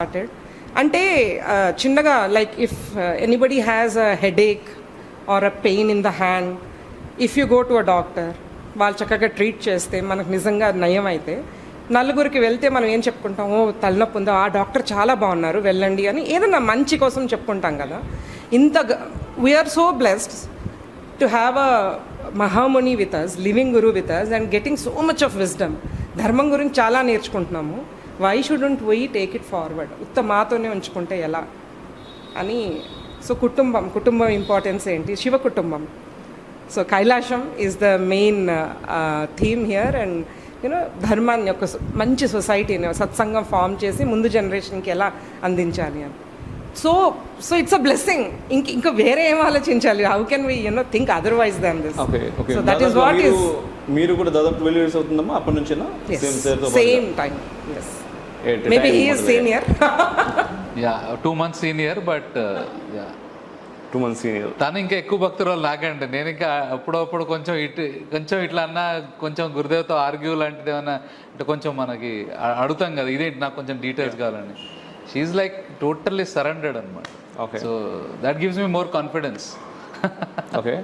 Started. అంటే చిన్నగా like if anybody has a headache or a pain in the hand, if you go to a doctor, వాళ్ళు చక్కగా treat చేస్తే మనకు నిజంగా నయం అయితే నలుగురికి వెళ్తే మనం ఏం చెప్పుకుంటాం, ఓ తలనొప్పి ఉందో ఆ డాక్టర్ చాలా బాగున్నారు వెళ్ళండి అని ఏదన్నా మంచి కోసం చెప్పుకుంటాం కదా. ఇంత we are so blessed to have a మహాముని with us, living guru with us and getting so much of wisdom. ధర్మం గురించి చాలా నేర్చుకుంటున్నాము. Why shouldn't we take it forward? ఉత్త మాతోనే ఉంచుకుంటే ఎలా అని. సో కుటుంబం ఇంపార్టెన్స్ ఏంటి, శివ కుటుంబం. So Kailasam is the main theme here. And you know ధర్మాన్ని ఒక మంచి సొసైటీని సత్సంగం ఫామ్ చేసి ముందు జనరేషన్కి ఎలా అందించాలి అని. So it's a blessing. ఇంకా వేరే ఏం ఆలోచించాలి? How can we think otherwise than this? So that is what is. మీరు కూడా దాదాపు 12 years అవుతుందమ్మా అప్పటి నుంచేనా? Same time. Yes, maybe he is senior. Yeah 2 months senior, but yeah 2 months senior. తను ఇంకా ఎక్కువ భక్తురాలు నాకంటే. నేను ఇంకా అప్పుడప్పుడు కొంచెం ఇట్లా అన్నా కొంచెం గురుదేవ్తో ఆర్గ్యూ లాంటిది ఏమన్నా అంటే కొంచెం మనకి అడుగుతాం కదా, ఇదేంటి నాకు కొంచెం డీటెయిల్స్ కావాలని. షీఈస్ లైక్ టోటల్లీ సరెండర్డ్ అనమాట. Okay, so that gives me more confidence. Okay.